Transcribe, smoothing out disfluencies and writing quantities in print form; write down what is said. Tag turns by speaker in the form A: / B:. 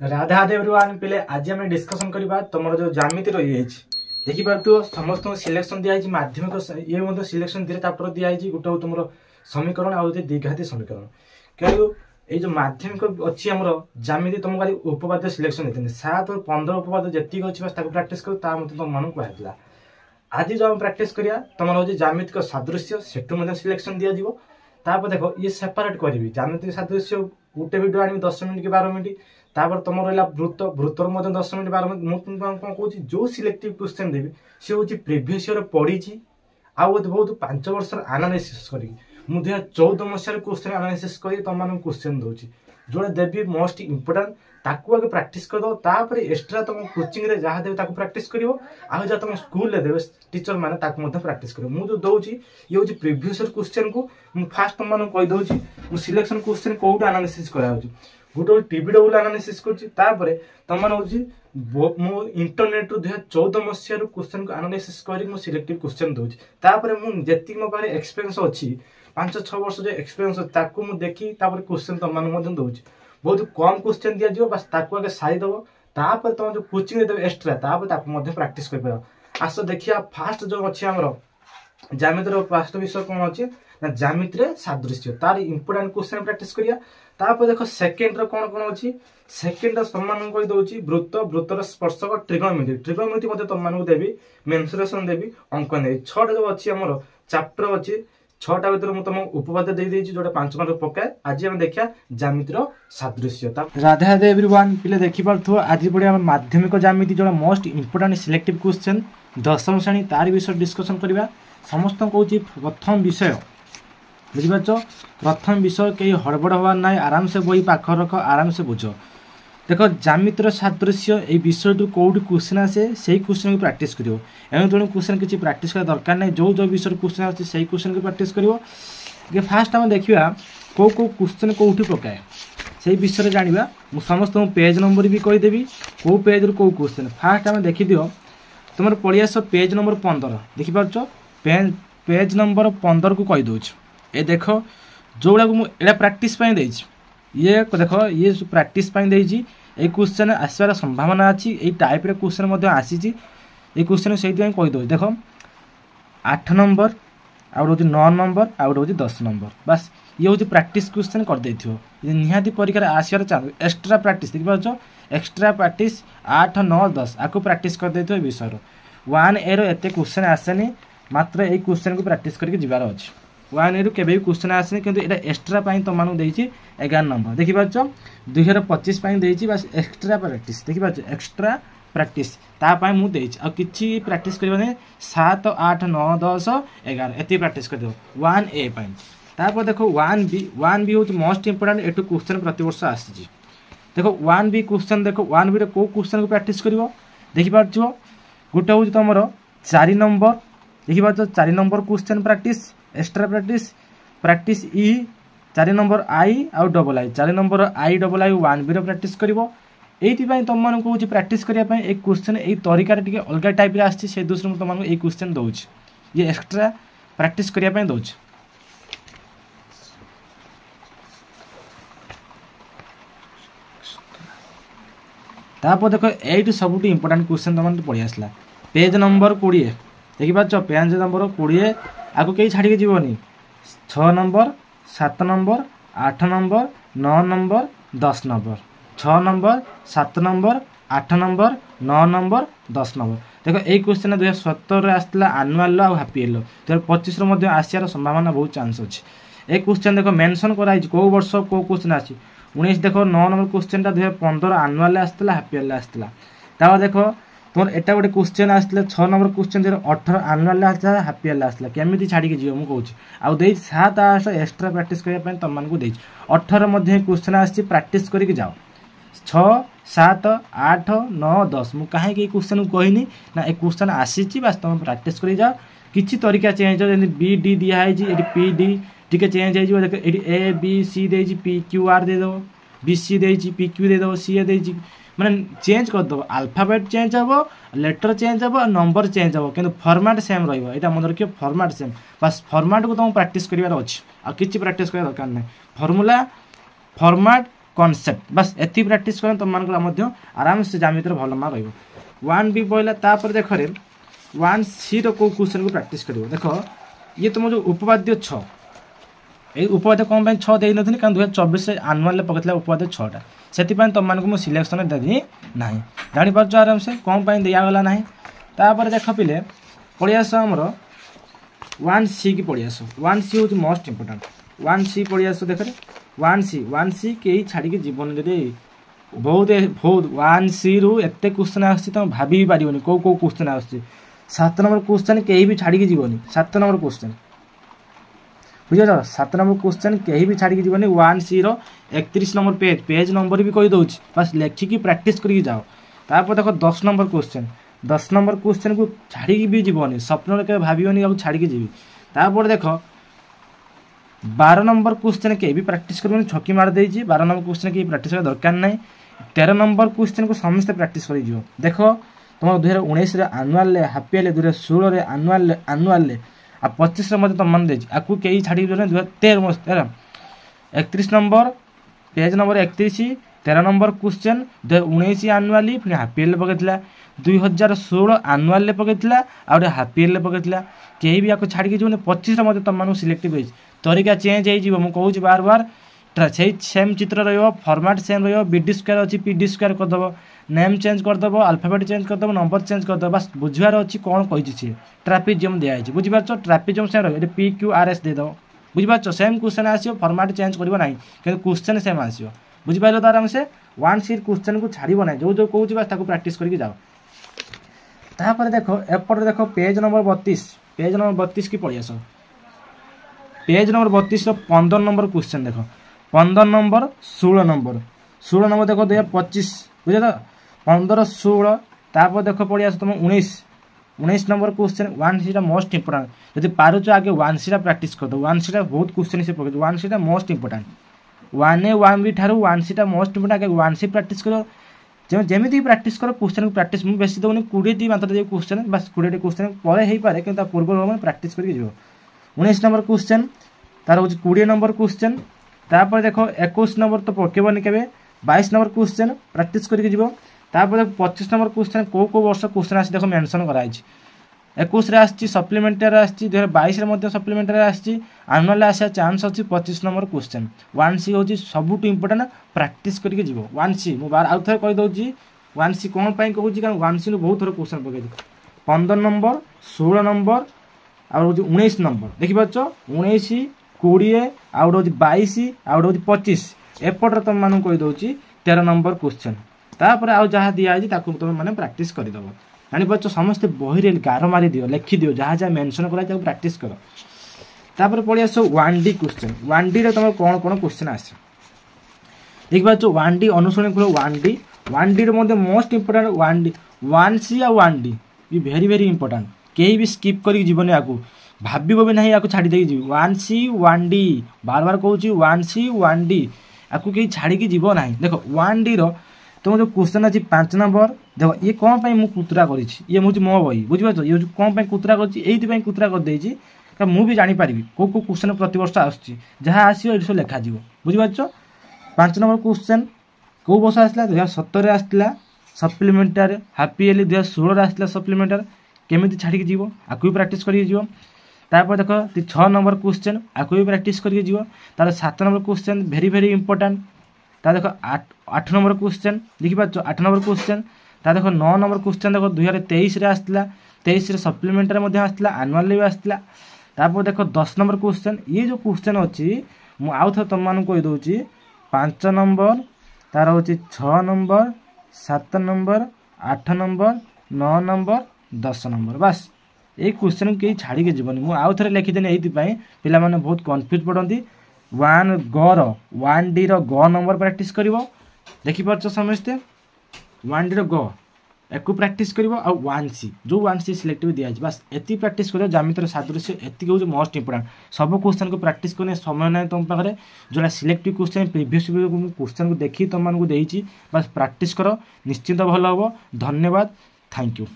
A: Radha everyone पिले आज आम डिस्कसन करबा तुम जो ज्यामिति रही है देखि पारथु समस्त सिलेक्शन दिया माध्यमिक ये सिलेक्शन धीरे चैप्टर दिखाई गोटे तुम समीकरण आउ द्विघाती समीकरण क्यों ये जो माध्यमिक अच्छी आम ज्यामिति तुमको आज उपपाद्य सिलेक्शन देते 7 और 15 उपपाद्य जी अच्छी प्राक्ट कर तुम मन कहला आज जो आम प्राक्ट करिया तुम हूँ ज्यामितिक सादृश्य सेठू सिलेक्शन दि जाव तापर देखो ये सेपरेट करी ज्यामितिक सादृश्य गोटे भिडियो आनी 10 मिनट कि 12 मिनट तापर तुम रहा वृत्त वृत्तर 10 मिनट 12 मिनट मुझे कौन कहूँ जो सिलेक्टिव क्वेश्चन देवी सी हूँ प्रिवियस ईयर पढ़ी आउ बहुत 5 वर्ष एनालिसिस करी मुझे 14 मसीह क्वेश्चन एनालिसिस कर तुम क्वेश्चन दूसरी जोड़ा देवी मोस्ट इंपोर्टाट ताकू आगे प्राक्ट करदे तापर एक्सट्रा तुम कोचिंग रे जहाँ देवे प्राक्ट कर जहाँ तुम स्कूल रे देवे टीचर मैंने प्राक्ट कर मुझे दूसरी ये हूँ प्रिवियस ईयर क्वेश्चन को फास्ट तुम कहीदे मुझे सिलेक्शन क्वेश्चन कौट एनालिसिस कराऊँ गोटे टीवी डबल एनालिसिस कर तुम मु इंटरनेट रु 2014 मसीह क्वेश्चन को एनालिसिस कर सिलेक्टिव क्वेश्चन दूसरी मुझे मो पाखे एक्सपीरियंस अच्छी 5-6 वर्ष जो एक्सपीरियंस अच्छी मुझे देखी क्वेश्चन तुम दूसरी बहुत कम क्वेश्चन दि जाव बस आगे सारीदेव तापर तुम जो कोचिंग देवे एक्सट्रा तापर प्राक्ट कर आस देखिए फास्ट जो अच्छी आमर ज्यामितिर फास्ट विषय कौन अच्छे ना ज्यामिति सादृश्य तार इंपोर्टाट क्वेश्चन प्राक्ट करिया तापर देखो सेकेंड कौन कौन अच्छी सेकेंड सम्मान कही दूसरी वृत्त वृत्तर स्पर्शक ट्रिगोनोमेट्री मध्य तुम देवी मेन्सुरेशन देवी अंकन देवी 6टा जो अच्छी आमर चैप्टर अच्छी 6टा भर मुझे तुम उपपाद्य दे जोटा 5 मार्क पकाए आज आम देखा ज्यामितिर सादृश्य राधा एवरीवन पिले देखि पारथो आज पढ़े माध्यमिक ज्यामिति जो मोस्ट इंपोर्टाट सिलेक्टिव क्वेश्चन 10वीं श्रेणी तार विषय डिस्कसन करवा समस्त कहूँ प्रथम विषय बुझीपार प्रथम विषय कहीं हड़बड़ हबार ना आराम से बही पाख रख आराम से बुझ देखो ज्यामितिर सादृश्य ये विषय कौट क्वेश्चन आसे से क्वेश्चन को प्राक्ट कर एवं तेणु क्वेश्चन किसी प्राक्ट कर दरकार नहीं जो जो विषय क्वेश्चन आसे से क्वेश्चन को प्राक्ट कर फास्ट आम देखा कौ कौ क्वेश्चन कौटी पकाए से विषय जाना मुझे समस्त पेज नंबर भी कहीदेवी कौ पेज रु कौ क्वेश्चन फास्ट आम देखी दियो तुम पलि आस पेज नंबर 15 देखिपार पेज नंबर 15 को कहीदे ये देख जो गुड़ा मुझे प्राक्ट ये देख ये प्राक्ट ये क्वेश्चन आसवार संभावना अच्छी ये टाइप क्वेश्चन आसी क्वेश्चन से कहीदे देख 8 नंबर आउ हूँ 9 नंबर आउ हूँ 10 नंबर बस ये हूँ प्राक्ट क्वेश्चन कर निहाती परीक्षा आसार चांस एक्सट्रा प्राक्ट देखिपार एक्सट्रा प्राक्ट 8 9 10 आपको प्राक्ट कर विषय 1A एत क्वेश्चन आसेनी मात्र ये क्वेश्चन को प्राक्ट करके जीवार अच्छे 1A रू केबे भी क्वेश्चन आसनी किंतु एटा एक्सट्रा तुम देती 11 नंबर देखिपार 2025 देती बस एक्सट्रा प्राक्ट देखिपार एक्सट्रा प्राक्ट तापाई मुझे कि प्राक्ट कर 7 8 9 10 11 एत प्राक्ट कर 1A तापर देखो 1B हूँ मोस्ट इंपोर्टाट एटू क्वेश्चन प्रति वर्ष आसी देखो 1B क्वेश्चन देखो 1B कौ क्वेश्चन को प्राक्ट कर देखिपार गोटे हूँ तुम 4 नंबर देखिपार 4 नंबर क्वेश्चन प्राक्ट एक्सट्रा प्राक्ट ई 4 नंबर आई आउ double I 4 number I double I 1B प्राक्ट कर ये तुम को प्राक्ट करने एक क्वेश्चन ये तरीका टे अलग टाइप आसी से दूसरे तुमको ये क्वेश्चन दूसरी ये एक्सट्रा प्राक्ट करने दूसरी तापर देखो ये सब इंपोर्टाट क्वेश्चन तुम पढ़ी आसला पेज नंबर 20 देखिपार पेज नंबर 20 आगे कहीं छाड़ी जीवनी 6 number 7 number 8 number 9 number 10 number 6 number 7 number 8 number 9 number 10 number देखो ये क्वेश्चन 2017 आसला आनुआल आउ हापी येलो 2025 आसार संभावना बहुत चांस अच्छे ये क्वेश्चन देखो मेंशन कराई कौ वर्ष कौ क्वेश्चन आसी 19 देखो 9 नंबर क्वेश्चन 2015 आनुआल आसला हापी येलो आसला तापर देखो तुम एटा गोटे क्वेश्चन आसला 6 नंबर क्वेश्चन 2018 आनुआल आसला हापी येलो आसला केमी छाड़ी जीव मुझे कहूँ आउ 7 8 एक्सट्रा प्राक्ट करने तुमको 18 क्वेश्चन आसी प्राक्ट करके जाओ 6 7 8 9 10 मुझे कहीं क्वेश्चन को कहनी ना एक क्वेश्चन आसी बस तुम प्राक्ट कर जाओ किसी तरीका चेंज हो बी डी दिखाई ये पी डी टी चेंज हो देख ये A B C D P Q R देदेव B C D P Q देदेव सी ए दे मैंने चेंज करदेव आल्फाबेट चेंज हम लेटर चेंज हम नंबर चेंज हम कि फॉर्मेट सेम रहा मन रखिए फॉर्मेट सेम बस फॉर्मेट को तुम प्राक्ट करार अच्छे आ कि प्राक्ट कर दरकार ना फॉर्मूला फॉर्मेट कॉन्सेप्ट बस एति प्रैक्टिस कर तुम मान आराम से ज्यामिति भल मार्क रही 1B पहला तापर देख 1C रो क्वेश्चन को प्रैक्टिस कर देख ये तुम जो उपवाद्य 6 ये उपवाद्य कौन 6 दे नी कारण 2024 आनुआल पकड़ा उपवाद्य 6टा से तुम मानक सिलेक्शन देनी ना जापार आराम से कौन दिगला ना तापर देख पिले पड़ियास आमर 1C की पड़ियास 1C हूँ मोस्ट इंपोर्टाट 1C पड़ियास देख 1C कई छाड़ी जीवन जदि बहुत बहुत 1C रु एत क्वेश्चन आस भाभी पारनी कौ कौ क्वेश्चन आस 7 नंबर क्वेश्चन कहीं भी छाड़ी जीवन 7 नंबर क्वेश्चन बुझे 7 नंबर क्वेश्चन कहीं भी छाड़ी जीवन 1C रो 31 नंबर पेज नंबर भी कही दौर बस लेखिकी प्रैक्टिस करके जाओ तापर देख 10 नंबर क्वेश्चन को छाड़ी भी जीवन स्वप्न के भावन छाड़ी जीवी तापर देख 12 नंबर क्वेश्चन के भी प्रैक्टिस कर छकी मार दे 12 नंबर क्वेश्चन के प्रैक्टिस करने दरकार ना 13 नंबर क्वेश्चन को समस्त प्रैक्टिस कर देख तुम 2019 आनुआल हापिएल 2016 आनुआल आ 25 तुम मन दे आपको कई छाड़ी 2013 31 number page number 31 13 number question 2019 आनुआली फिर हापिएल पकड़ा 2016 आनुआल पकड़ा आ हापिएल पकड़ा कहीं भी आपको छाड़ी जीवन 25 तुम मानक सिलेक्टिव हो तरीका चेंज हो बार बार से सेम चित्र रॉर्मेट सेम रडी स्क्वायर अच्छी पीडी स्क्वायर करदेव नेम चेंज करदेव अल्फाबेट चेंज करदेव नंबर चेंज करदेव बस बुझार अच्छी कौन कही ट्रापिजियम दिखाई बुझीपार ट्रापिजियम सेम रही PQRS देदेव बुझीपार सेम क्वेश्चन आसो फर्माट चेंज कर ना कि क्वेश्चन सेम आसो बुझीपार तो आराम से 1C क्वेश्चन को छाड़ ना जो जो कहूँ बस प्रैक्टिस करके जाओ तापर देख एपटे देख पेज नंबर 32 की पढ़ी आस पेज नंबर 32 15 नंबर क्वेश्चन देख 15 नंबर 16 नंबर देख 2025 बुझे तो 15 16 तापर देख पढ़ी आस तुम 19 number question 1C most important जब पारुच आगे 1C प्रैक्टिस कर दो 1C बहुत क्वेश्चन से पकड़ 1C most important 1A 1B ठारू 1C मोस्ट इंपोर्टाट आगे 1C प्रैक्टिस कर जमी प्रैक्टिस कर क्वेश्चन को प्रैक्टिस मुझे बेसी देनी 20 मात्र देवी क्वेश्चन बस 20 क्वेश्चन पर हो पाए कि पूर्व प्रैक्टिस करके जीव 19 नंबर क्वेश्चन तार हूँ 20 नंबर क्वेश्चन तापर देख 21 नंबर तो पकेबनी के 22 नंबर क्वेश्चन प्रैक्टिस करके जीव तापर 25 नंबर क्वेश्चन कौ कौ वर्ष क्वेश्चन आस देख मेंशन कराई 21 आसी सप्लीमेंटारी आसी 2022 सप्लीमेंटारी आसी आनुआल आसा चांस अच्छी 25 नंबर क्वेश्चन 1C हूँ सबुठ इंपोर्टाट प्रैक्टिस करके जीव 1C मुझे आउ थे कहीदे 1C कौन कहूँ कारण 1C बहुत थोड़ा क्वेश्चन पकई 15 नंबर 16 नंबर आउ 19 नंबर देखिपार 19 20 आउ 22 आउ 25 एपटे तुम मानू कहीदे 13 नंबर क्वेश्चन तापर आउ जहाँ दिखाई तुम मैंने प्रैक्टिस करदेव जापार समस्ते बही गार मारी दियो लिखि दियो जहाँ जहाँ मेंशन कर प्रैक्टिस कर तापर पढ़ी आस 1D क्वेश्चन 1D रे तुम कौन कौन क्वेश्चन आस देखिपार 1D अनुसरण कर 1D रे मोस्ट इंपोर्टाट 1D 1C आ 1D ये भेरी भेरी इंपोर्टाट कहीं भी स्किप कर जीवन या भाव भी ना या छाड़ी दे 1C 1D बार बार कहूँ 1C 1D आपको कहीं छाड़ी जीव ना देख 1D रो तुम जो क्वेश्चन अच्छी 5 नंबर देख ये कौन मुझे कुतरा कर मो बही बुझीपार ये कौन कुतरा कर कुतरा कर मुझे जानीपारि कौ कौ क्वेश्चन प्रत वर्ष आसूँ जहाँ आसो ये सब लिखा बुझीपार 5 नंबर क्वेश्चन कौ वर्ष आसला 2017 आसला सप्लीमेंटारी हापिएल 2016 आसला सप्लीमेंटारी केमी छाड़ी जीव आपको भी प्रैक्टिस करके तापर देख 6 नंबर क्वेश्चन आपको भी प्रैक्टिस करके जीव तार 7 नंबर क्वेश्चन भेरी भेरी इंपोर्टाट ता देख 8 नंबर क्वेश्चन देखिपार 8 नंबर क्वेश्चन ता देख 9 नंबर क्वेश्चन देख 2023 आसला 23 सप्लीमेंटारी आसला आनुआल भी आसला तापर देख 10 नंबर क्वेश्चन ये जो क्वेश्चन अच्छी मुझे तुम मानक कहीदे 5 नंबर तार हूँ 6 number 7 number 8 number 9 number 10 number बस ये क्वेश्चन कहीं छाड़ी जीवन मुझे आउ थे लिखिदेनी ये पिला माने बहुत कन्फ्यूज पड़ती 1D रो ग नंबर प्रैक्टिस कर देखिपार समस्ते 1D रो ग एक प्रैक्टिस कर 1C जो 1C सिलेक्टिव दिखाई बस एति प्रैक्टिस कर ज्यामितिर सादृश्य एति हूँ मोस्ट इंपोर्टाट सब क्वेश्चन को प्रैक्टिस करने समय ना तुम पाखे जो सिलेक्टिव क्वेश्चन प्रीवियस क्वेश्चन को देखी तुम मानक बस प्रैक्टिस कर निश्चिंत भल हम धन्यवाद थैंक यू।